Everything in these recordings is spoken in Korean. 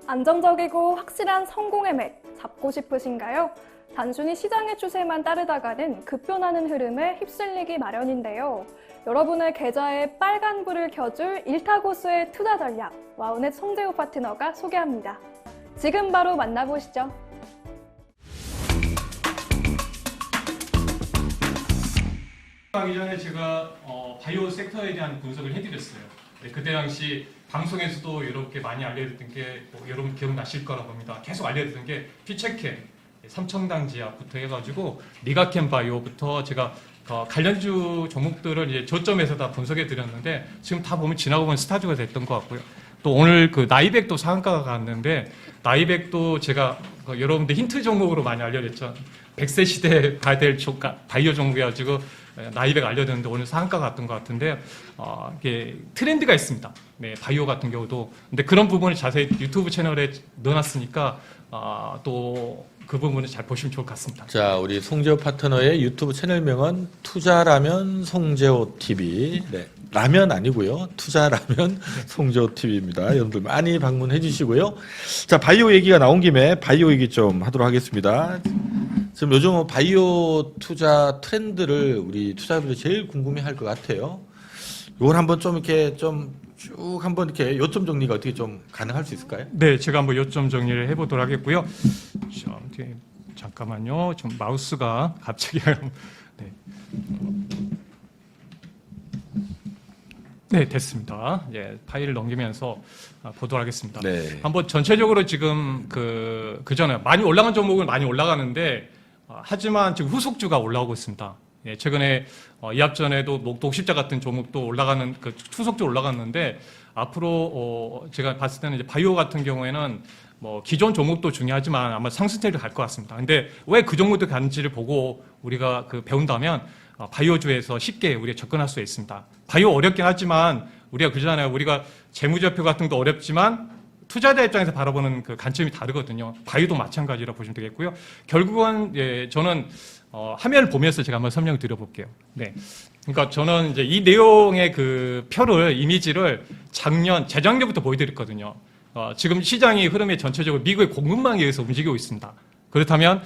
안정적이고 확실한 성공의 맥 잡고 싶으신가요? 단순히 시장의 추세만 따르다가는 급변하는 흐름에 휩쓸리기 마련인데요. 여러분의 계좌에 빨간불을 켜줄 일타고수의 투자 전략, 와우넷 송재호 파트너가 소개합니다. 지금 바로 만나보시죠. 하기 전에 제가 바이오 섹터에 대한 분석을 해드렸어요. 그때 당시 방송에서도 이렇게 많이 알려드렸던 게 여러분 기억나실 거라고 합니다. 계속 알려드렸던 게 피체캠, 삼청당지약부터 해가지고 리가캠 바이오부터 제가 관련주 종목들을 이제 저점에서 다 분석해 드렸는데 지금 다 보면 지나고 보면 스타주가 됐던 것 같고요. 또 오늘 그 나이백도 상한가가 갔는데 나이백도 제가 여러분들 힌트 종목으로 많이 알려드렸죠. 100세 시대에 가야 될 바이오 종목이어가지고 나이백 알려드렸는데 오늘 상한가 갔던 것 같은데 이게 트렌드가 있습니다. 네, 바이오 같은 경우도. 근데 그런 부분을 자세히 유튜브 채널에 넣어놨으니까 또 그 부분을 잘 보시면 좋을 것 같습니다. 자, 우리 송재호 파트너의 유튜브 채널명은 투자라면 송재호 TV. 네, 라면 아니고요. 투자라면 송재호 TV입니다. 여러분들 많이 방문해 주시고요. 자, 바이오 얘기가 나온 김에 바이오 얘기 좀 하도록 하겠습니다. 지금 요즘 바이오 투자 트렌드를 우리 투자자들이 제일 궁금해할 것 같아요. 이걸 한번 좀 이렇게 좀 쭉 한번 이렇게 요점 정리가 어떻게 좀 가능할 수 있을까요? 네, 제가 한번 요점 정리를 해보도록 하겠고요. 잠깐만요. 좀 마우스가 갑자기 네. 네, 됐습니다. 예, 파일을 넘기면서 보도록 하겠습니다. 네. 한번 전체적으로 지금 그전에 많이 올라간 종목은 많이 올라가는데 하지만 지금 후속주가 올라오고 있습니다. 예, 최근에 이합전에도 목독십자 같은 종목도 올라가는 후속주 올라갔는데 앞으로 제가 봤을 때는 이제 바이오 같은 경우에는 뭐 기존 종목도 중요하지만 아마 상승세를 갈 것 같습니다. 근데 왜 그 종목도 가는지를 보고 우리가 배운다면 바이오주에서 쉽게 우리가 접근할 수 있습니다. 바이오 어렵긴 하지만 우리가 그러잖아요. 우리가 재무제표 같은 것도 어렵지만 투자자 입장에서 바라보는 그 관점이 다르거든요. 바이오도 마찬가지라고 보시면 되겠고요. 결국은 저는 화면을 보면서 제가 한번 설명을 드려볼게요. 네. 그러니까 저는 이제 이 내용의 그 표를 이미지를 재작년부터 보여드렸거든요. 지금 시장의 흐름이 전체적으로 미국의 공급망에 의해서 움직이고 있습니다. 그렇다면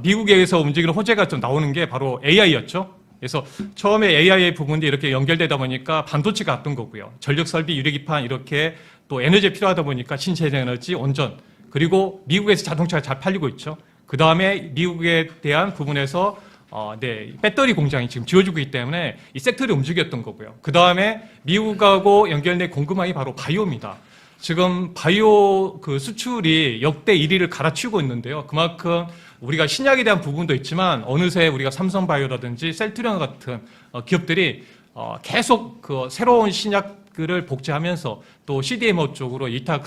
미국에서 움직이는 호재가 좀 나오는 게 바로 AI였죠. 그래서 처음에 AI 부분이 이렇게 연결되다 보니까 반도체가 왔던 거고요. 전력 설비, 유리기판 이렇게 또 에너지 필요하다 보니까 신재생 에너지, 온전, 그리고 미국에서 자동차가 잘 팔리고 있죠. 그 다음에 미국에 대한 부분에서 배터리 공장이 지금 지어지고 있기 때문에 이 섹터를 움직였던 거고요. 그 다음에 미국하고 연결된 공급망이 바로 바이오입니다. 지금 바이오 수출이 역대 1위를 갈아치우고 있는데요. 그만큼 우리가 신약에 대한 부분도 있지만 어느새 우리가 삼성바이오라든지 셀트리온 같은 기업들이 계속 새로운 신약을 복제하면서 또 CDMO 쪽으로 이탁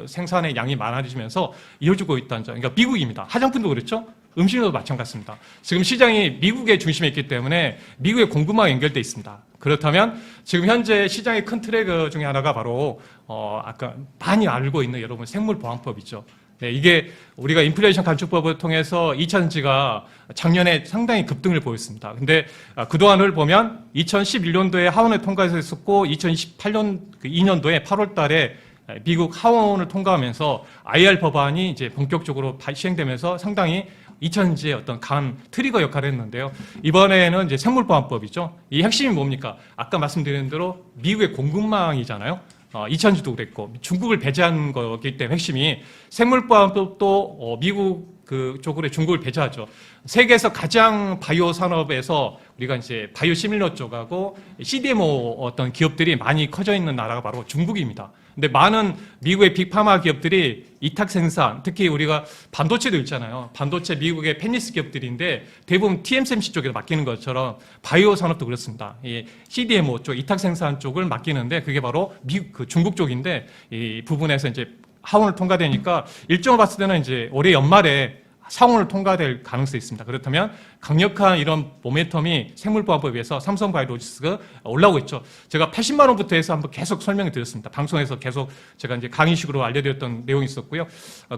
생산의 양이 많아지면서 이어지고 있다는 점. 그러니까 미국입니다. 화장품도 그렇죠? 음식료도 마찬가지입니다. 지금 시장이 미국의 중심에 있기 때문에 미국의 공급망이 연결되어 있습니다. 그렇다면 지금 현재 시장의 큰 트랙 중에 하나가 바로 아까 많이 알고 있는 여러분 생물보안법이죠. 네, 이게 우리가 인플레이션 감축법을 통해서 2차전지가 작년에 상당히 급등을 보였습니다. 근데 그동안을 보면 2011년도에 하원을 통과해서 했었고 2028년 2년도에 8월 달에 미국 하원을 통과하면서 IR 법안이 이제 본격적으로 시행되면서 상당히 2차전지의 어떤 강한 트리거 역할을 했는데요. 이번에는 이제 생물보안법이죠. 이 핵심이 뭡니까? 아까 말씀드린 대로 미국의 공급망이잖아요. 2차전지도 그랬고 중국을 배제한 거기 때문에 핵심이 생물보안법도 미국 쪽으로 중국을 배제하죠. 세계에서 가장 바이오 산업에서 우리가 이제 바이오 시밀러 쪽하고 CDMO 어떤 기업들이 많이 커져 있는 나라가 바로 중국입니다. 근데 많은 미국의 빅파마 기업들이 이탁 생산, 특히 우리가 반도체도 있잖아요. 반도체 미국의 펜니스 기업들인데 대부분 TSMC 쪽에 맡기는 것처럼 바이오 산업도 그렇습니다. 이 CDMO 쪽, 이탁 생산 쪽을 맡기는데 그게 바로 미국 중국 쪽인데 이 부분에서 이제 하원을 통과되니까 일정을 봤을 때는 이제 올해 연말에 상원을 통과될 가능성이 있습니다. 그렇다면 강력한 이런 모멘텀이 생물보안법에 의해서 삼성바이오로직스가 올라오고 있죠. 제가 80만 원부터 해서 한번 계속 설명을 드렸습니다. 방송에서 계속 제가 이제 강의식으로 알려드렸던 내용이 있었고요.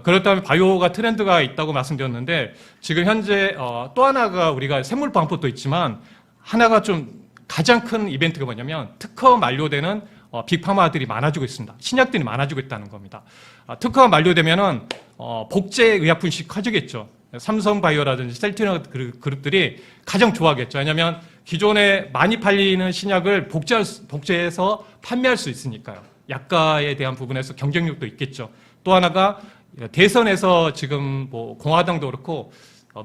그렇다면 바이오가 트렌드가 있다고 말씀드렸는데 지금 현재 또 하나가 우리가 생물보안법도 있지만 하나가 좀 가장 큰 이벤트가 뭐냐면 특허 만료되는 빅파마들이 많아지고 있습니다. 신약들이 많아지고 있다는 겁니다. 특허가 만료되면은 복제 의약품씩 커지겠죠. 삼성바이오라든지 셀트리온 그룹들이 가장 좋아하겠죠. 왜냐하면 기존에 많이 팔리는 신약을 복제해서 판매할 수 있으니까요. 약가에 대한 부분에서 경쟁력도 있겠죠. 또 하나가 대선에서 지금 뭐 공화당도 그렇고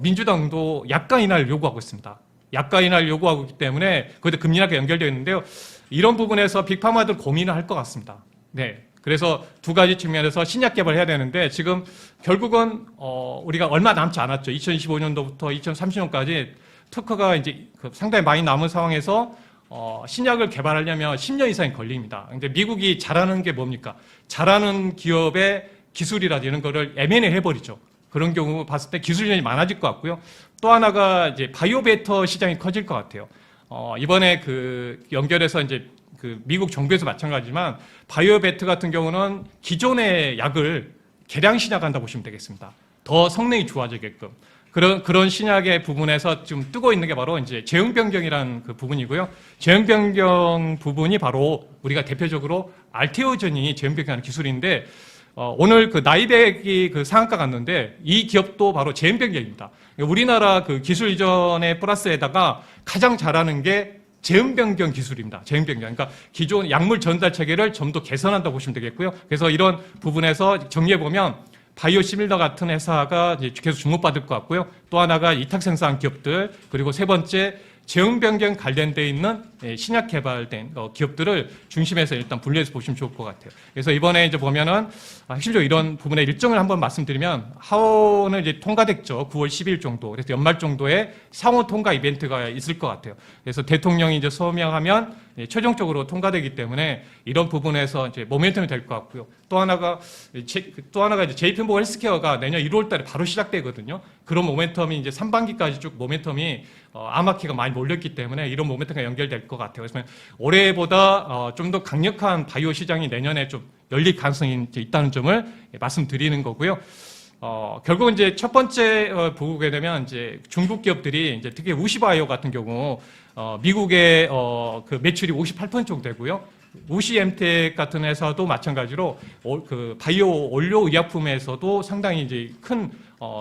민주당도 약가 인하를 요구하고 있습니다. 약가 인하를 요구하고 있기 때문에 그것도 금리 인하가 연결되어 있는데요. 이런 부분에서 빅파마들 고민을 할 것 같습니다. 네. 그래서 두 가지 측면에서 신약 개발해야 되는데 지금 결국은 우리가 얼마 남지 않았죠. 2025년도부터 2030년까지 특허가 이제 상당히 많이 남은 상황에서 신약을 개발하려면 10년 이상이 걸립니다. 근데 미국이 잘하는 게 뭡니까? 잘하는 기업의 기술이라든지 이런 거를 M&A 해버리죠. 그런 경우 봤을 때 기술력이 많아질 것 같고요. 또 하나가 이제 바이오베터 시장이 커질 것 같아요. 이번에 그 연결해서 이제 그 미국 정부에서 마찬가지지만 바이오베터 같은 경우는 기존의 약을 개량 신약한다고 보시면 되겠습니다. 더 성능이 좋아지게끔. 그런 신약의 부분에서 좀 뜨고 있는 게 바로 이제 제형 변경이라는 그 부분이고요. 제형 변경 부분이 바로 우리가 대표적으로 알테오전이 제형 변경하는 기술인데 오늘 그 나이백이 그 상한가 갔는데 이 기업도 바로 제형 변경입니다. 우리나라 그 기술 이전의 플러스에다가 가장 잘하는 게 제형 변경 기술입니다. 제형 변경. 그러니까 기존 약물 전달 체계를 좀 더 개선한다고 보시면 되겠고요. 그래서 이런 부분에서 정리해 보면 바이오시밀러 같은 회사가 이제 계속 주목받을 것 같고요. 또 하나가 이탁 생산 기업들, 그리고 세 번째 제형 변경 관련돼 있는 신약 개발된 기업들을 중심에서 일단 분류해서 보시면 좋을 것 같아요. 그래서 이번에 이제 보면은 핵심적으로 이런 부분의 일정을 한번 말씀드리면 하원은 이제 통과됐죠. 9월 10일 정도. 그래서 연말 정도에 상원 통과 이벤트가 있을 것 같아요. 그래서 대통령이 이제 서명하면 최종적으로 통과되기 때문에 이런 부분에서 이제 모멘텀이 될 것 같고요. 또 하나가 이제 JP모건 헬스케어가 내년 1월달에 바로 시작되거든요. 그런 모멘텀이 이제 3반기까지 쭉 모멘텀이 암호화폐가 많이 몰렸기 때문에 이런 모멘텀과 연결될 것 같아요. 그래서 올해보다 좀 더 강력한 바이오 시장이 내년에 좀 열릴 가능성이 있다는 점을 말씀드리는 거고요. 결국은 이제 첫 번째 보게 되면 이제 중국 기업들이 이제 특히 우시바이오 같은 경우 미국의 그 매출이 58% 정도 되고요. 우시엠텍 같은 회사도 마찬가지로 그 바이오 원료 의약품에서도 상당히 이제 큰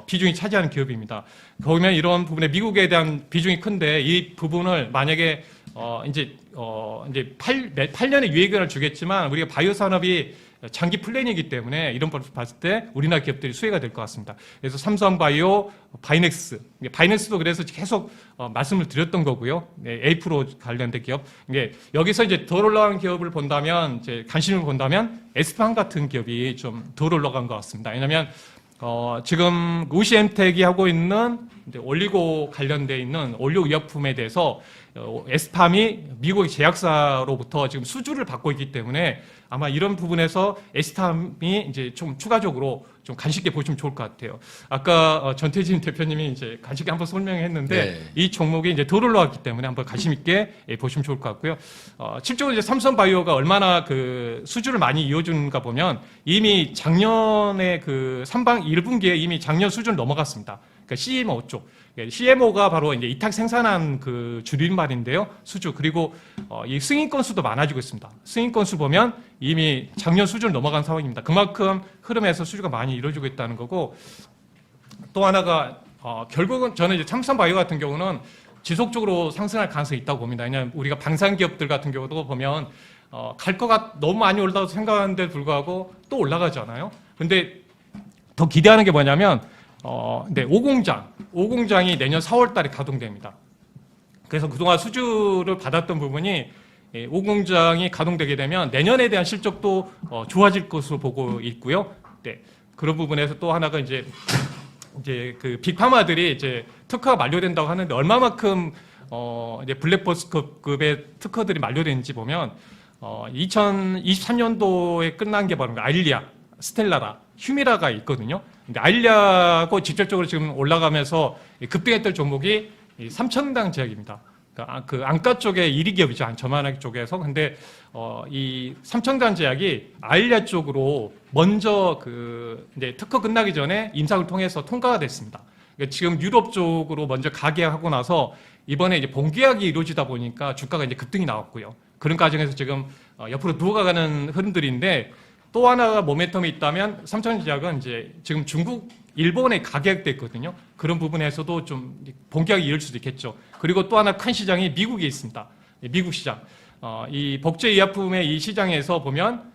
비중이 차지하는 기업입니다. 보면 이런 부분에 미국에 대한 비중이 큰데 이 부분을 만약에 이제 8년의 유예기간을 주겠지만 우리가 바이오 산업이 장기 플랜이기 때문에 이런 걸 봤을 때 우리나라 기업들이 수혜가 될 것 같습니다. 그래서 삼성바이오, 바이넥스도 그래서 계속 말씀을 드렸던 거고요. 네, A-프로 관련된 기업. 여기서 이제 덜 올라간 기업을 본다면, 이제 관심을 본다면 에스팜 같은 기업이 좀 덜 올라간 것 같습니다. 왜냐하면 지금 우시엠텍이 하고 있는 이제 올리고 관련돼 있는 원료 의약품에 대해서 에스팜이 미국의 제약사로부터 지금 수주를 받고 있기 때문에 아마 이런 부분에서 에스팜이 이제 좀 추가적으로 좀 간식게 보시면 좋을 것 같아요. 아까 전태진 대표님이 이제 간식게 한번 설명했는데 네. 이 종목이 이제 덜 올라왔기 때문에 한번 관심 있게 보시면 좋을 것 같고요. 실제로 이제 삼성바이오가 얼마나 그 수주를 많이 이어주는가 보면 이미 작년에 그 1분기에 이미 작년 수준을 넘어갔습니다. 그러니까 CMO 쪽. CMO가 바로 이제 이탁 생산한 그 줄임말인데요. 수주. 그리고 이 승인 건수도 많아지고 있습니다. 승인 건수 보면 이미 작년 수준을 넘어간 상황입니다. 그만큼 흐름에서 수주가 많이 이루어지고 있다는 거고, 또 하나가 결국은 저는 이제 삼성바이오 같은 경우는 지속적으로 상승할 가능성이 있다고 봅니다. 왜냐하면 우리가 방산 기업들 같은 경우도 보면 갈 거가 너무 많이 올라가서 생각하는데 불구하고 또 올라가잖아요. 근데 더 기대하는 게 뭐냐면 네, 5공장이 내년 4월 달에 가동됩니다. 그래서 그동안 수주를 받았던 부분이 5공장이 가동되게 되면 내년에 대한 실적도 좋아질 것으로 보고 있고요. 네, 그런 부분에서 또 하나가 이제 그 빅파마들이 이제 특허가 만료된다고 하는데 얼마만큼 이제 블랙버스급의 특허들이 만료되는지 보면 2023년도에 끝난 게 바로 아일리아, 스텔라라, 휴미라가 있거든요. 근데 아일리아하고 직접적으로 지금 올라가면서 급등했던 종목이 삼청당 제약입니다. 그러니까 그 안가 쪽의 1위 기업이죠. 저만하게 쪽에서. 근데 이 삼청당 제약이 아일리아 쪽으로 먼저 그 이제 특허 끝나기 전에 임상을 통해서 통과가 됐습니다. 그러니까 지금 유럽 쪽으로 먼저 가계약하고 나서 이번에 이제 본계약이 이루어지다 보니까 주가가 이제 급등이 나왔고요. 그런 과정에서 지금 옆으로 누워가는 흐름들인데 또 하나가 모멘텀이 있다면 삼성전자가 이제 지금 중국, 일본에 가격돼 있거든요. 그런 부분에서도 좀 본격이 이을 수도 있겠죠. 그리고 또 하나 큰 시장이 미국에 있습니다. 미국 시장. 이 복제의약품의 이 시장에서 보면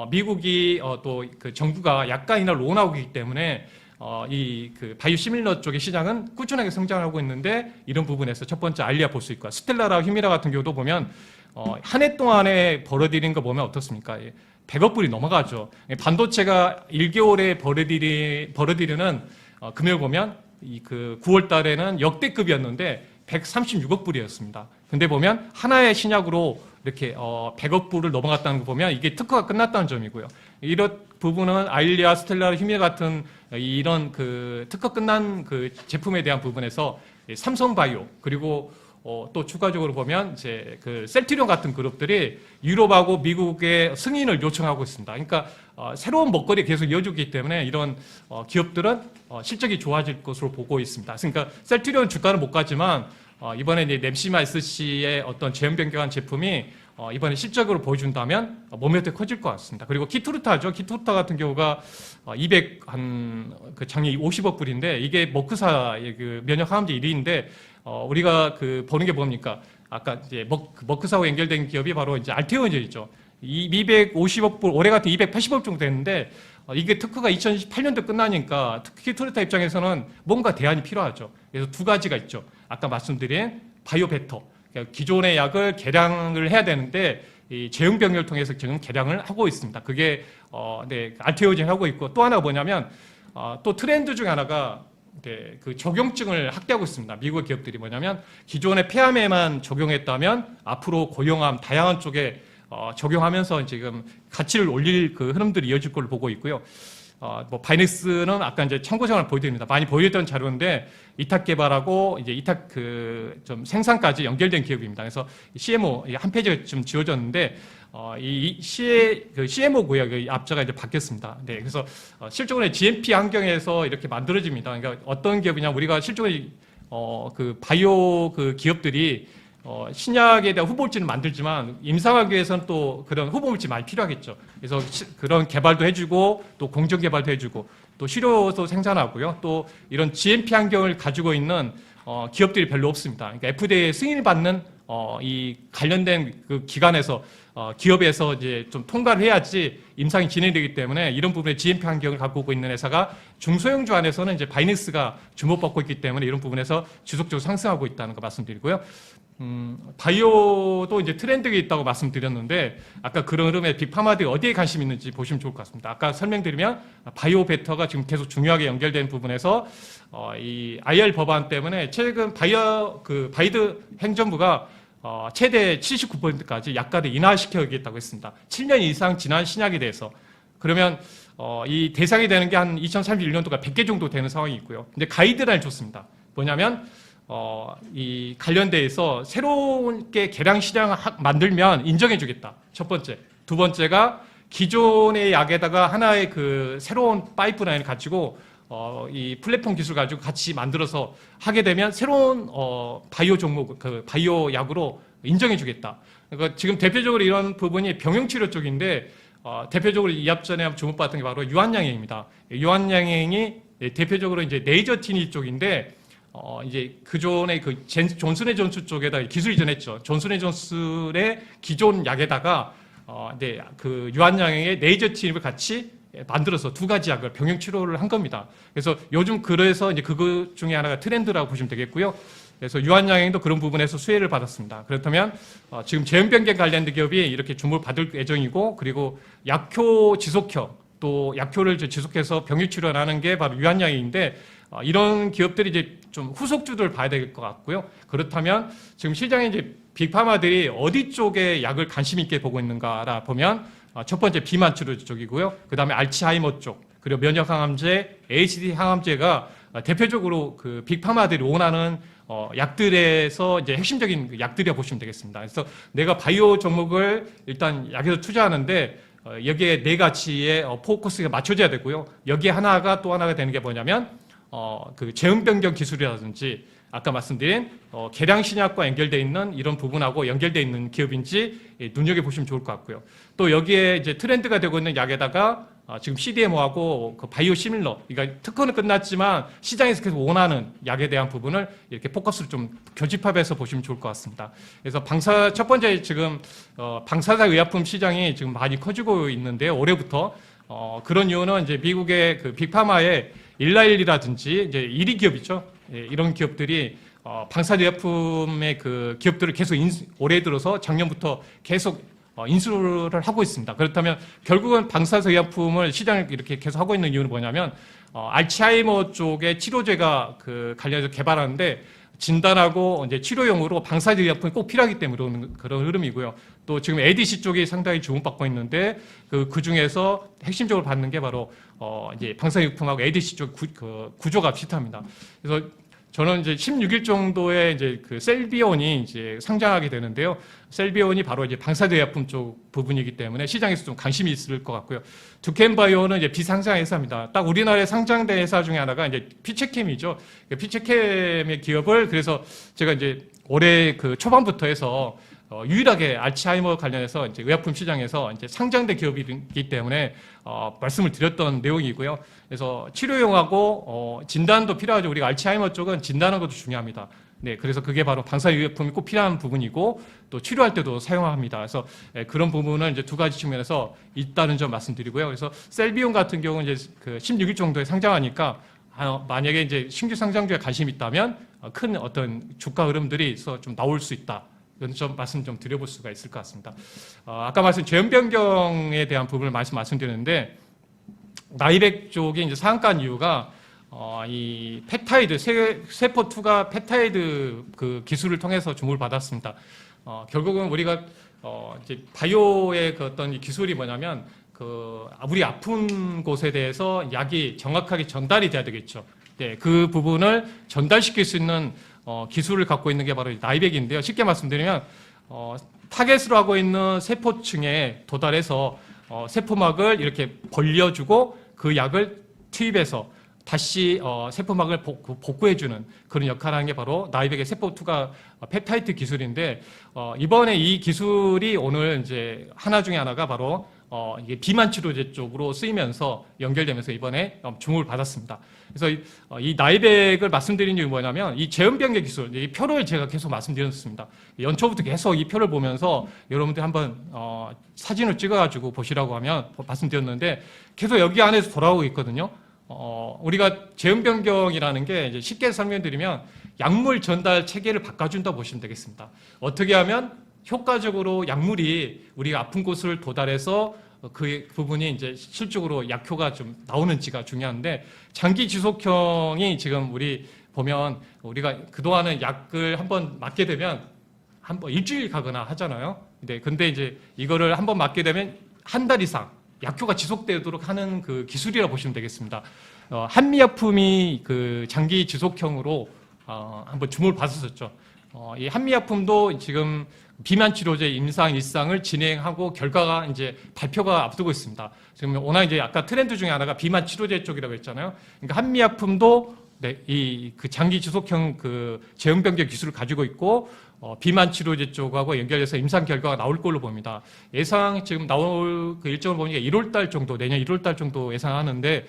미국이 또 그 정부가 약간 이나 론하고 있기 때문에 이 그 바이오시밀러 쪽의 시장은 꾸준하게 성장하고 있는데 이런 부분에서 첫 번째 알리아 볼 수 있고 스텔라라 휴미라 같은 경우도 보면 한 해 동안에 벌어들인 거 보면 어떻습니까? 100억 불이 넘어가죠. 반도체가 1개월에 벌어들이는 금액을 보면 이 그 9월 달에는 역대급이었는데 136억 불이었습니다. 근데 보면 하나의 신약으로 이렇게 100억 불을 넘어갔다는 거 보면 이게 특허가 끝났다는 점이고요. 이런 부분은 아일리아, 스텔라, 휴미라 같은 이런 그 특허 끝난 그 제품에 대한 부분에서 삼성바이오 그리고 또 추가적으로 보면 이제 그 셀트리온 같은 그룹들이 유럽하고 미국의 승인을 요청하고 있습니다. 그러니까 새로운 먹거리 계속 이어지기 때문에 이런 기업들은 실적이 좋아질 것으로 보고 있습니다. 그러니까 셀트리온 주가는 못 가지만 이번에 이제 nem시마 SC의 어떤 제형 변경한 제품이 이번에 실적으로 보여준다면 모멘텀이 커질 것 같습니다. 그리고 키투르타죠. 키투르타 같은 경우가 그 작년 50억 불인데 이게 머크사의 그 면역 항암제 1위인데 우리가 그 보는 게 뭡니까? 아까 이제 머크사하고 연결된 기업이 바로 이제 알테오젠이죠. 250억 불, 올해 같은 280억 정도 됐는데 이게 특허가 2028년도 끝나니까 키투르타 입장에서는 뭔가 대안이 필요하죠. 그래서 두 가지가 있죠. 아까 말씀드린 바이오베터, 그러니까 기존의 약을 개량을 해야 되는데 이 제형 병렬을 통해서 지금 개량을 하고 있습니다. 그게 알테오젠 하고 있고 또 하나가 뭐냐면 또 트렌드 중에 하나가 그 적용증을 확대하고 있습니다. 미국 기업들이 뭐냐면 기존의 폐암에만 적용했다면 앞으로 고용암 다양한 쪽에 적용하면서 지금 가치를 올릴 그 흐름들이 이어질 걸로 보고 있고요. 뭐 바이넥스는 아까 이제 참고자료를 보여드립니다. 많이 보여드렸던 자료인데 이탁 개발하고 이제 이탁 그 좀 생산까지 연결된 기업입니다. 그래서 CMO 한 페이지가 좀 지워졌는데 이 CMO고요. 그 앞자가 이제 바뀌었습니다. 네, 그래서 실적으로 GMP 환경에서 이렇게 만들어집니다. 그러니까 어떤 기업이냐 우리가 실적으로 그 바이오 그 기업들이 신약에 대한 후보물질을 만들지만 임상하기 위해서는 또 그런 후보물질이 많이 필요하겠죠. 그래서 그런 개발도 해주고 또 공정 개발도 해주고 또 시료도 생산하고요. 또 이런 GMP 환경을 가지고 있는 기업들이 별로 없습니다. 그러니까 FDA 승인을 받는 이 관련된 그 기관에서 기업에서 이제 좀 통과를 해야지 임상이 진행되기 때문에 이런 부분에 GMP 환경을 갖고 있는 회사가 중소형주 안에서는 이제 바이넥스가 주목받고 있기 때문에 이런 부분에서 지속적으로 상승하고 있다는 거 말씀드리고요. 바이오도 이제 트렌드가 있다고 말씀드렸는데 아까 그런 흐름에 빅파마들이 어디에 관심 있는지 보시면 좋을 것 같습니다. 아까 설명드리면 바이오 베터가 지금 계속 중요하게 연결된 부분에서 이 IR 법안 때문에 최근 바이드 행정부가 최대 79%까지 약가를 인하시켜야겠다고 했습니다. 7년 이상 지난 신약에 대해서. 그러면 이 대상이 되는 게 한 2031년도가 100개 정도 되는 상황이 있고요. 근데 가이드라인을 줬습니다. 뭐냐면 이 관련돼서 새롭게 개량 시장을 만들면 인정해주겠다. 첫 번째. 두 번째가 기존의 약에다가 하나의 그 새로운 파이프라인을 가지고 이 플랫폼 기술 가지고 같이 만들어서 하게 되면 새로운 바이오 종목, 그 바이오 약으로 인정해주겠다. 그러니까 지금 대표적으로 이런 부분이 병용치료 쪽인데 대표적으로 이 앞전에 주목받았던 게 바로 유한양행입니다. 유한양행이 대표적으로 이제 네이저티니 쪽인데. 이제 그전에 그 존슨앤존슨 쪽에다 기술 이전했죠. 존슨앤존슨의 기존 약에다가 그 유한양행의 네이저티닙을 같이 만들어서 두 가지 약을 병행 치료를 한 겁니다. 그래서 요즘 그래서 이제 그거 중에 하나가 트렌드라고 보시면 되겠고요. 그래서 유한양행도 그런 부분에서 수혜를 받았습니다. 그렇다면 지금 제형변경 관련된 기업이 이렇게 주목을 받을 예정이고 그리고 약효 지속형 또 약효를 지속해서 병행 치료를 하는 게 바로 유한양행인데 이런 기업들이 이제 좀 후속주들을 봐야 될 것 같고요. 그렇다면 지금 시장에 이제 빅파마들이 어디 쪽에 약을 관심 있게 보고 있는가라 보면 첫 번째 비만 치료 쪽이고요. 그 다음에 알츠하이머 쪽, 그리고 면역 항암제, ACD 항암제가 대표적으로 그 빅파마들이 원하는 약들에서 이제 핵심적인 약들이라 보시면 되겠습니다. 그래서 내가 바이오 종목을 일단 약에서 투자하는데 여기에 네 가지의 포커스가 맞춰져야 되고요. 여기에 하나가 또 하나가 되는 게 뭐냐면 그 제형 변경 기술이라든지 아까 말씀드린 계량 신약과 연결되어 있는 이런 부분하고 연결되어 있는 기업인지 눈여겨보시면 좋을 것 같고요. 또 여기에 이제 트렌드가 되고 있는 약에다가 지금 CDMO하고 그 바이오 시밀러, 그러니까 특허는 끝났지만 시장에서 계속 원하는 약에 대한 부분을 이렇게 포커스를 좀 교집합해서 보시면 좋을 것 같습니다. 그래서 첫 번째 지금 방사사 의약품 시장이 지금 많이 커지고 있는데요. 올해부터 그런 이유는 이제 미국의 그 빅파마의 일라일이라든지 이제 1위 기업이죠. 예, 이런 기업들이 방사의약품의 그 기업들을 계속 올해 들어서 작년부터 계속 인수를 하고 있습니다. 그렇다면 결국은 방사의약품을 시장을 이렇게 계속 하고 있는 이유는 뭐냐면 알츠하이머 쪽의 치료제가 그 관련해서 개발하는데 진단하고 이제 치료용으로 방사의약품이 꼭 필요하기 때문에 그런 흐름이고요. 또 지금 ADC 쪽이 상당히 주목받고 있는데 그 중에서 핵심적으로 받는 게 바로 이제 방사의약품하고 ADC 쪽 구조가 비슷합니다. 그래서 저는 이제 16일 정도에 이제 그 셀비온이 이제 상장하게 되는데요. 셀비온이 바로 이제 방사의약품 쪽 부분이기 때문에 시장에서 좀 관심이 있을 것 같고요. 두캔바이오는 이제 비상장 회사입니다. 딱 우리나라에 상장된 회사 중에 하나가 이제 피체캠이죠. 피체캠의 기업을 그래서 제가 이제 올해 그 초반부터 해서 유일하게 알츠하이머 관련해서 이제 의약품 시장에서 이제 상장된 기업이기 때문에 말씀을 드렸던 내용이고요. 그래서 치료용하고 진단도 필요하죠. 우리가 알츠하이머 쪽은 진단하는 것도 중요합니다. 네, 그래서 그게 바로 방사의약품이 꼭 필요한 부분이고 또 치료할 때도 사용합니다. 그래서 그런 부분은 이제 두 가지 측면에서 있다는 점 말씀드리고요. 그래서 셀비온 같은 경우는 이제 그 16일 정도에 상장하니까 만약에 이제 신규 상장주에 관심이 있다면 큰 어떤 주가 흐름들이 있어 좀 나올 수 있다. 이런 점 말씀 좀 드려볼 수가 있을 것 같습니다. 아까 말씀 제형 변경에 대한 부분을 말씀드렸는데 나이백 쪽이 이제 상한가한 이유가 이 펩타이드 세포 투과 펩타이드 그 기술을 통해서 주목을 받았습니다. 결국은 우리가 이제 바이오의 그 어떤 이 기술이 뭐냐면 우리 아픈 곳에 대해서 약이 정확하게 전달이 돼야 되겠죠. 네, 그 부분을 전달시킬 수 있는 기술을 갖고 있는 게 바로 나이백인데요. 쉽게 말씀드리면 타겟으로 하고 있는 세포층에 도달해서 세포막을 이렇게 벌려주고 그 약을 투입해서 다시 세포막을 복구해주는 그런 역할을 하는 게 바로 나이백의 세포 투과 펩타이드 기술인데 이번에 이 기술이 오늘 이제 하나 중에 하나가 바로 이게 비만 치료제 쪽으로 쓰이면서 연결되면서 이번에 주목을 받았습니다. 그래서 이 나이백을 말씀드린 이유는 뭐냐면 이 제형변경 기술, 이 표를 제가 계속 말씀드렸습니다. 연초부터 계속 이 표를 보면서 여러분들 한번 사진을 찍어가지고 보시라고 하면 말씀드렸는데 계속 여기 안에서 돌아오고 있거든요. 우리가 제형변경이라는 게 이제 쉽게 설명드리면 약물 전달 체계를 바꿔준다 보시면 되겠습니다. 어떻게 하면 효과적으로 약물이 우리가 아픈 곳을 도달해서 그 부분이 이제 실질적으로 약효가 좀 나오는지가 중요한데 장기 지속형이 지금 우리 보면 우리가 그동안은 약을 한번 맞게 되면 한번 일주일 가거나 하잖아요. 근데 이제 이거를 한번 맞게 되면 한 달 이상 약효가 지속되도록 하는 그 기술이라고 보시면 되겠습니다. 한미약품이 그 장기 지속형으로 한번 주목을 받았었죠. 이 한미약품도 지금 비만 치료제 임상 일상을 진행하고 결과가 이제 발표가 앞두고 있습니다. 지금 워낙 이제 아까 트렌드 중에 하나가 비만 치료제 쪽이라고 했잖아요. 그러니까 한미약품도 네, 이 그 장기 지속형 그 제형 변경 기술을 가지고 있고 비만 치료제 쪽하고 연결해서 임상 결과가 나올 걸로 봅니다. 예상 지금 나올 그 일정을 보니까 1월달 정도, 내년 1월달 정도 예상하는데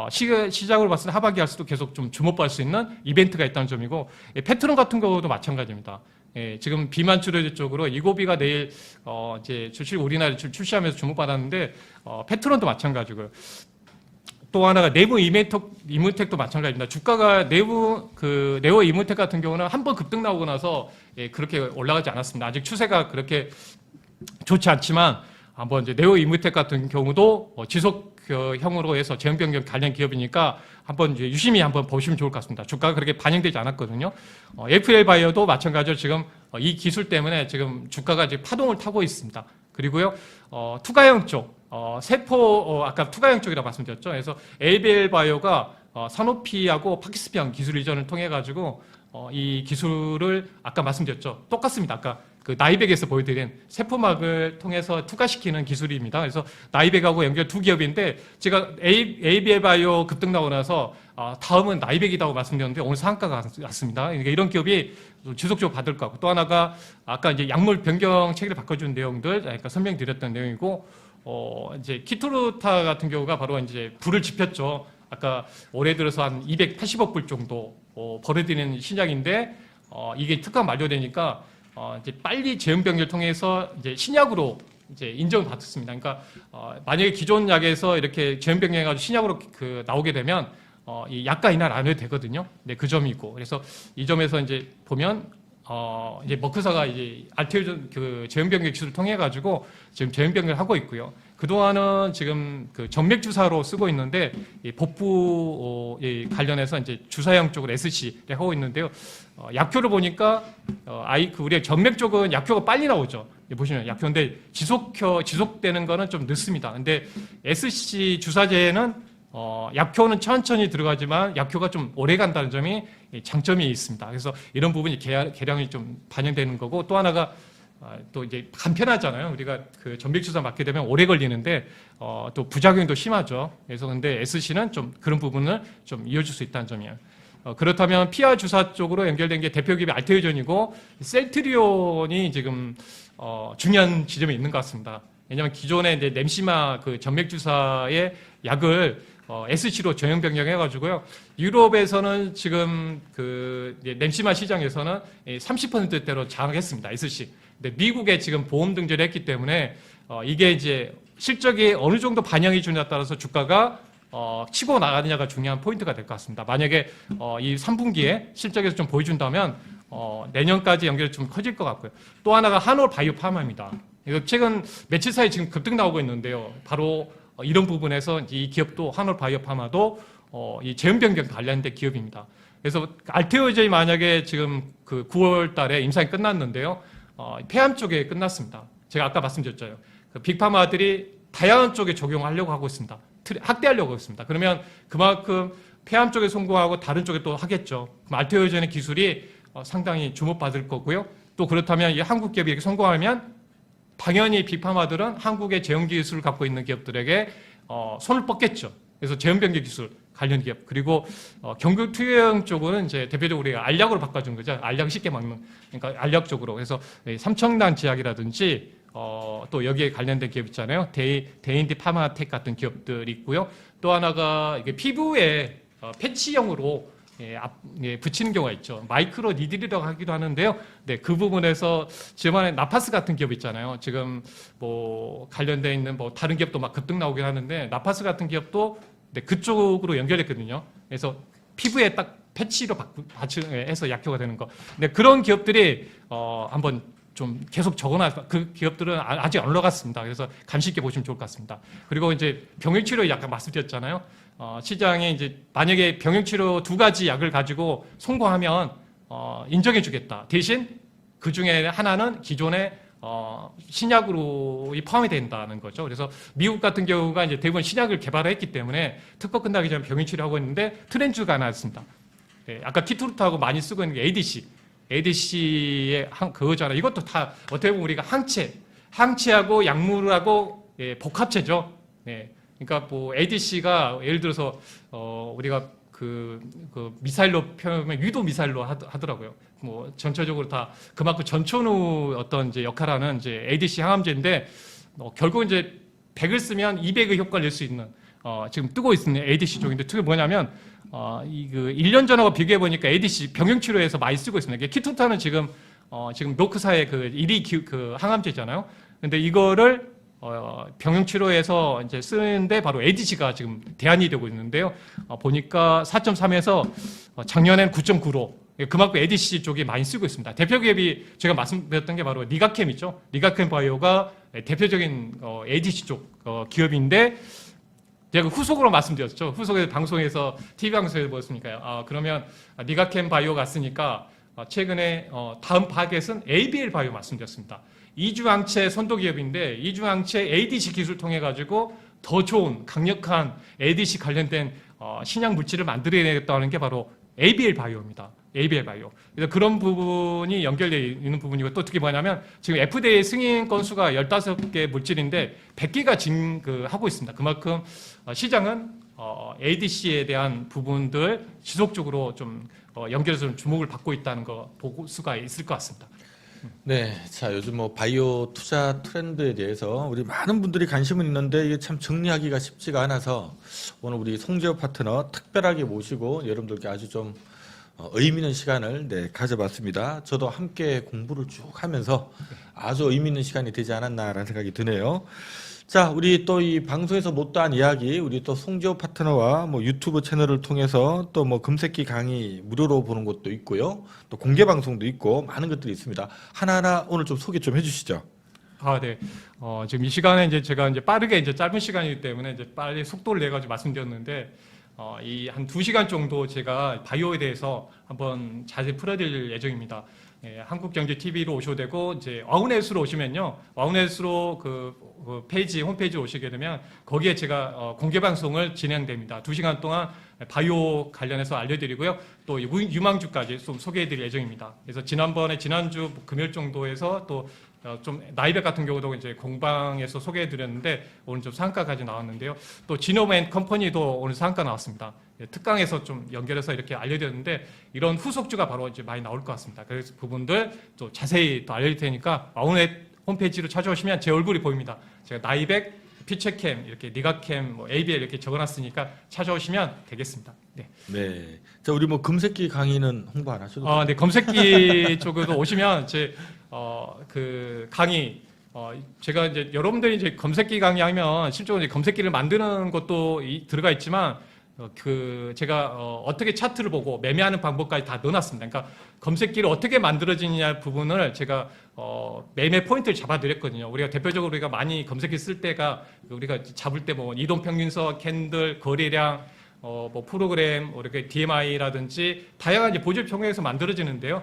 시작으로 봤을 때 하반기 할 수도 계속 좀 주목받을 수 있는 이벤트가 있다는 점이고 패트론 같은 경우도 마찬가지입니다. 예, 지금 비만 치료제 쪽으로 이고비가 내일 이제 우리나라에 출시하면서 주목받았는데 패트론도 마찬가지고요. 또 하나가 네오 이무텍도 마찬가지입니다. 주가가 네오 이무텍 같은 경우는 한번 급등 나오고 나서 그렇게 올라가지 않았습니다. 아직 추세가 그렇게 좋지 않지만 한번 이제 네오 이무텍 같은 경우도 지속형으로 해서 제형 변경 관련 기업이니까 한번 이제 유심히 한번 보시면 좋을 것 같습니다. 주가가 그렇게 반영되지 않았거든요. FL 바이오도 마찬가지로 지금 이 기술 때문에 지금 주가가 이제 파동을 타고 있습니다. 그리고요, 투과형 쪽. 아까 투과형 쪽이라고 말씀드렸죠. 그래서 ABL 바이오가 사노피하고 파키스피안 기술 이전을 통해 가지고 이 기술을 아까 말씀드렸죠. 똑같습니다. 아까 그 나이백에서 보여드린 세포막을 통해서 투과시키는 기술입니다. 그래서 나이백하고 연결 두 기업인데 제가 ABL 바이오 급등 나오고 나서 다음은 나이백이라고 말씀드렸는데 오늘 상한가가 왔습니다. 그러니까 이런 기업이 지속적으로 받을 것 같고 또 하나가 아까 이제 약물 변경 체계를 바꿔준 내용들 그러니까 설명드렸던 내용이고 이제 키토르타 같은 경우가 바로 이제 불을 지폈죠. 아까 올해 들어서 한 280억 불 정도 벌어들이는 신약인데 이게 특허가 만료되니까 이제 빨리 제형 변경을 통해서 이제 신약으로 이제 인정을 받았습니다. 그러니까 만약에 기존 약에서 이렇게 제형 변경해가지고 신약으로 나오게 되면 이 약가 인하를 안 해도 되거든요. 네, 그 점이 있고 그래서 이 점에서 이제 보면 이제 머크사가 이제 알테오전 그 제형 변경 기술을 통해 가지고 지금 제형 변경을 하고 있고요. 그 동안은 지금 그 정맥 주사로 쓰고 있는데 이 복부 관련해서 이제 주사형 쪽으로 SC를 하고 있는데요. 약효를 보니까 우리 정맥 쪽은 약효가 빨리 나오죠. 보시면 약효인데 지속되는 거는 좀 늦습니다. 근데 SC 주사제는 약효는 천천히 들어가지만 약효가 좀 오래 간다는 점이 장점이 있습니다. 그래서 이런 부분이 개량이 좀 반영되는 거고 또 하나가 또 이제 간편하잖아요. 우리가 그 전백주사 맞게 되면 오래 걸리는데 또 부작용도 심하죠. 그래서 근데 SC는 좀 그런 부분을 좀 이어줄 수 있다는 점이에요. 그렇다면 피하 주사 쪽으로 연결된 게 대표 기업이 알테오전이고 셀트리온이 지금 중요한 지점에 있는 것 같습니다. 왜냐하면 기존에 이제 nem시마 그 전맥 주사의 약을 SC로 전형 변경해가지고요. 유럽에서는 지금 그 nem시마 시장에서는 30%대로 장악했습니다. SC. 근데 미국에 지금 보험 등재를 했기 때문에 이게 이제 실적이 어느 정도 반영이 주냐에 따라서 주가가 치고 나가느냐가 중요한 포인트가 될 것 같습니다. 만약에 이 3분기에 실적에서 좀 보여준다면 내년까지 연결이 좀 커질 것 같고요. 또 하나가 한올 바이오 파마입니다. 이거 최근 며칠 사이 지금 급등 나오고 있는데요. 바로 이런 부분에서 이 기업도 한올 바이오 파마도 이 제형 변경 관련된 기업입니다. 그래서 알테오제이 만약에 지금 그 9월 달에 임상이 끝났는데요. 폐암 쪽에 끝났습니다. 제가 아까 말씀드렸죠. 그 빅파마들이 다양한 쪽에 적용하려고 하고 있습니다. 확대하려고 하고 있습니다. 그러면 그만큼 폐암 쪽에 성공하고 다른 쪽에 또 하겠죠. 그럼 알테오제이의 기술이 상당히 주목받을 거고요. 또 그렇다면 이 한국 기업이 이렇게 성공하면 당연히 빅파마들은 한국의 제형 기술을 갖고 있는 기업들에게 손을 뻗겠죠. 그래서 제형 변경 기술 관련 기업 그리고 경구 투여형 쪽은 이제 대표적으로 우리가 알약으로 바꿔준 거죠. 알약 쉽게 먹는 그러니까 알약 쪽으로 그래서 삼청란 제약이라든지 또 여기에 관련된 기업 있잖아요. 데인디 파마텍 같은 기업들이 있고요. 또 하나가 이게 피부에 패치형으로 붙이는 경우가 있죠. 마이크로 니들이라고 하기도 하는데요. 네, 그 부분에서 지난번에 나파스 같은 기업 있잖아요. 지금 뭐 관련돼 있는 뭐 다른 기업도 막 급등 나오긴 하는데 나파스 같은 기업도 네, 그쪽으로 연결했거든요. 그래서 피부에 딱 패치로 해서 약효가 되는 거. 근데 그런 기업들이 한번 좀 계속 적어놔서 그 기업들은 아직 안 올라갔습니다. 그래서 감시 있게 보시면 좋을 것 같습니다. 그리고 이제 병역치료 약간 말씀드렸잖아요. 시장에 이제 만약에 병역치료 두 가지 약을 가지고 성공하면 인정해주겠다. 대신 그 중에 하나는 기존의 신약으로 포함이 된다는 거죠. 그래서 미국 같은 경우가 이제 대부분 신약을 개발했기 때문에 특허 끝나기 전에 병역치료하고 있는데 트렌즈가 나왔습니다. 네, 아까 키토르타하고 많이 쓰고 있는 게 ADC의 그거잖아요. 이것도 다 어떻게 보면 우리가 항체하고 약물하고 복합체죠. 네. 그러니까 뭐 ADC가 예를 들어서 우리가 그 미사일로 표현하면 유도 미사일로 하더라고요. 뭐 전체적으로 다 그만큼 전천후 어떤 이제 역할하는 이제 ADC 항암제인데 결국 이제 100을 쓰면 200의 효과를 낼 수 있는 지금 뜨고 있는 ADC 쪽인데 그게 뭐냐면 그 1년 전하고 비교해 보니까 ADC 병용 치료에서 많이 쓰고 있습니다. 키토르타는 지금 노크사의 그 1위 그 항암제잖아요. 근데 이거를 병용 치료에서 이제 쓰는데 바로 ADC가 지금 대안이 되고 있는데요. 보니까 4.3에서 작년엔 9.9로 그만큼 ADC 쪽이 많이 쓰고 있습니다. 대표 기업이 제가 말씀드렸던 게 바로 리가캠이죠. 리가캠 바이오가 대표적인 ADC 쪽 기업인데 제가 후속으로 말씀드렸죠. 후속에 방송에서 TV 방송에서 보였으니까요. 그러면 리가캠 바이오 갔으니까 최근에 다음 타겟은 ABL 바이오 말씀드렸습니다. 이주항체 선도 기업인데 이주항체 ADC 기술 통해 가지고 더 좋은 강력한 ADC 관련된 신약 물질을 만들어내겠다는 게 바로 ABL 바이오입니다. ABL 바이오. 그래서 그런 부분이 연결되어 있는 부분이고 또 특히 뭐냐면 지금 FDA 승인 건수가 15개 물질인데 100개가 하고 있습니다. 그만큼 시장은 ADC에 대한 부분들 지속적으로 좀 연결해서 좀 주목을 받고 있다는 거 볼 수가 있을 것 같습니다. 네, 자 요즘 뭐 바이오 투자 트렌드에 대해서 우리 많은 분들이 관심은 있는데 이게 참 정리하기가 쉽지가 않아서 오늘 우리 송재호 파트너 특별하게 모시고 여러분들께 아주 좀 의미 있는 시간을 가져봤습니다. 저도 함께 공부를 쭉 하면서 아주 의미 있는 시간이 되지 않았나라는 생각이 드네요. 자, 우리 또 이 방송에서 못다한 이야기, 우리 또 송재호 파트너와 뭐 유튜브 채널을 통해서 또 뭐 금색기 강의 무료로 보는 것도 있고요. 또 공개 방송도 있고 많은 것들이 있습니다. 하나하나 오늘 좀 소개 좀 해주시죠. 네. 지금 이 시간에 이제 제가 이제 빠르게 이제 짧은 시간이기 때문에 이제 빨리 속도를 내가지고 말씀드렸는데, 이 한 2시간 정도 제가 바이오에 대해서 한번 자세히 풀어드릴 예정입니다. 한국경제TV로 오셔도 되고, 이제 와우넷으로 오시면요. 와우넷으로 그 페이지, 홈페이지로 오시게 되면 거기에 제가 공개 방송을 진행됩니다. 2시간 동안 바이오 관련해서 알려드리고요. 또 유망주까지 좀 소개해드릴 예정입니다. 그래서 지난주 금요일 정도에서 또 좀 나이백 같은 경우도 이제 공방에서 소개해드렸는데 오늘 좀 상가까지 나왔는데요. 또 지노맨 컴퍼니도 오늘 상가 나왔습니다. 특강에서 좀 연결해서 이렇게 알려드렸는데 이런 후속주가 바로 이제 많이 나올 것 같습니다. 그래서 부분들 또 자세히 또 알려드릴 테니까 와우넷 홈페이지로 찾아오시면 제 얼굴이 보입니다. 제가 나이백, 피체캠, 이렇게 니가캠, 뭐 ABL 이렇게 적어놨으니까 찾아오시면 되겠습니다. 네. 네. 자, 우리 뭐 금색기 강의는 홍보 안 하셔도 돼요? 네. 검색기 쪽으로 오시면 그 강의, 제가 이제 여러분들이 이제 검색기 강의하면 실제로 이제 검색기를 만드는 것도 들어가 있지만 제가 어떻게 차트를 보고 매매하는 방법까지 다 넣어놨습니다. 그러니까 검색기를 어떻게 만들어지느냐 부분을 제가 매매 포인트를 잡아드렸거든요. 우리가 대표적으로 우리가 많이 검색기 쓸 때가 우리가 잡을 때 뭐 이동평균선, 캔들, 거래량, 뭐 프로그램, 이렇게 DMI라든지 다양한 이제 보조 평균에서 만들어지는데요.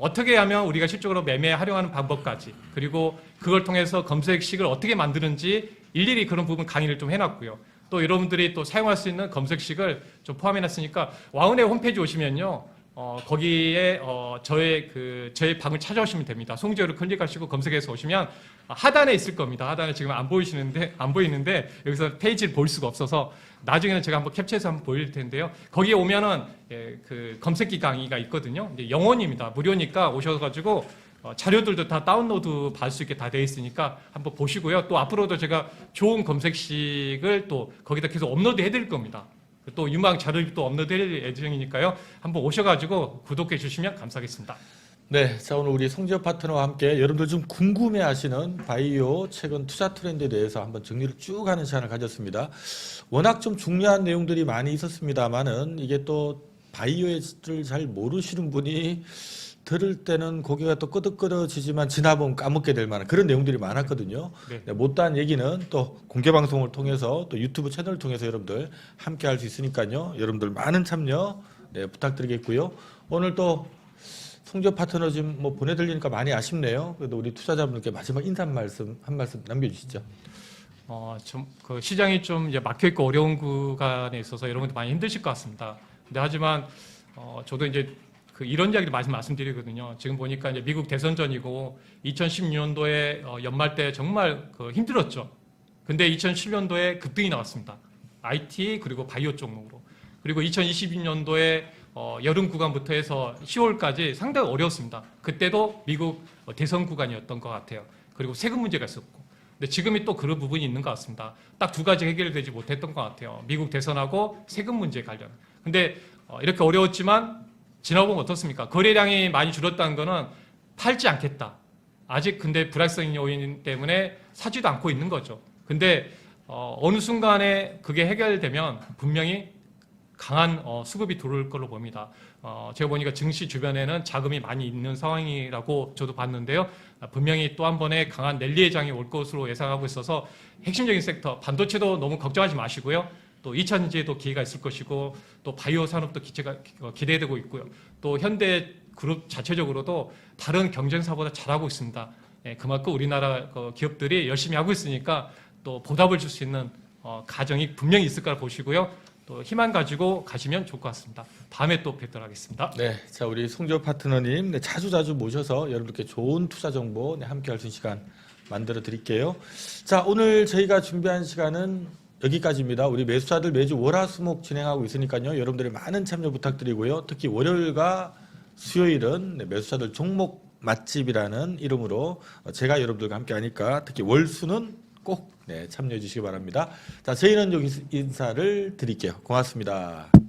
어떻게 하면 우리가 실적으로 매매에 활용하는 방법까지, 그리고 그걸 통해서 검색식을 어떻게 만드는지 일일이 그런 부분 강의를 좀 해놨고요. 또 여러분들이 또 사용할 수 있는 검색식을 좀 포함해놨으니까 와운의 홈페이지 오시면요. 거기에 저의 방을 찾아오시면 됩니다. 송재호를 클릭하시고 검색해서 오시면 하단에 있을 겁니다. 하단에 지금 안 보이는데 여기서 페이지를 볼 수가 없어서 나중에는 제가 한번 캡처해서 한번 보일 텐데요. 거기에 오면은 그 검색기 강의가 있거든요. 이제 영원입니다. 무료니까 오셔가지고 자료들도 다 다운로드 받을 수 있게 다 되어 있으니까 한번 보시고요. 또 앞으로도 제가 좋은 검색식을 또 거기다 계속 업로드 해드릴 겁니다. 또 유망 자료를 또 업로드 해드릴 예정이니까요. 한번 오셔가지고 구독해 주시면 감사하겠습니다. 네, 자 오늘 우리 송재호 파트너와 함께 여러분들 좀 궁금해하시는 바이오 최근 투자 트렌드에 대해서 한번 정리를 쭉 하는 시간을 가졌습니다. 워낙 좀 중요한 내용들이 많이 있었습니다만은 이게 또 바이오를 잘 모르시는 분이 들을 때는 고개가 또 끄덕끄덕지지만 지나보면 까먹게 될 만한 그런 내용들이 많았거든요. 네, 못다한 얘기는 또 공개 방송을 통해서 또 유튜브 채널을 통해서 여러분들 함께 할 수 있으니까요. 여러분들 많은 참여 부탁드리겠고요. 오늘 또 송재호 파트너 지금 뭐 보내드리니까 많이 아쉽네요. 그래도 우리 투자자분들께 마지막 인사 한 말씀 남겨주시죠. 그 시장이 좀 이제 막혀있고 어려운 구간에 있어서 여러분들 많이 힘드실 것 같습니다. 근데 하지만 저도 이제 이런 이야기를 말씀드리거든요. 지금 보니까 이제 미국 대선 전이고 2016년도에 연말 때 정말 힘들었죠. 근데 2017년도에 급등이 나왔습니다. IT 그리고 바이오 종목으로. 그리고 2022년도에 여름 구간부터 해서 10월까지 상당히 어려웠습니다. 그때도 미국 대선 구간이었던 것 같아요. 그리고 세금 문제가 있었고. 근데 지금이 또 그런 부분이 있는 것 같습니다. 딱 두 가지 해결되지 못했던 것 같아요. 미국 대선하고 세금 문제 관련. 근데 이렇게 어려웠지만 지나보면 어떻습니까? 거래량이 많이 줄었다는 거는 팔지 않겠다. 아직 근데 불확실성 요인 때문에 사지도 않고 있는 거죠. 근데 어느 순간에 그게 해결되면 분명히 강한 수급이 들어올 걸로 봅니다. 제가 보니까 증시 주변에는 자금이 많이 있는 상황이라고 저도 봤는데요. 분명히 또 한 번의 강한 랠리의 장이 올 것으로 예상하고 있어서 핵심적인 섹터, 반도체도 너무 걱정하지 마시고요. 또 2차전지에도 기회가 있을 것이고 또 바이오 산업도 기대되고 있고요. 또 현대 그룹 자체적으로도 다른 경쟁사보다 잘하고 있습니다. 그만큼 우리나라 기업들이 열심히 하고 있으니까 또 보답을 줄 수 있는 가정이 분명히 있을 거라 보시고요. 또 희망 가지고 가시면 좋을 것 같습니다. 다음에 또 뵙도록 하겠습니다. 네, 자 우리 송재호 파트너님 네, 자주 모셔서 여러분께 좋은 투자 정보 네, 함께 할 수 있는 시간 만들어 드릴게요. 자 오늘 저희가 준비한 시간은 여기까지입니다. 우리 매수자들 매주 월화수목 진행하고 있으니까요. 여러분들의 많은 참여 부탁드리고요. 특히 월요일과 수요일은 네, 매수자들 종목 맛집이라는 이름으로 제가 여러분들과 함께 하니까 특히 월수는 꼭 네, 참여해 주시기 바랍니다. 자 저희는 여기서 인사를 드릴게요. 고맙습니다.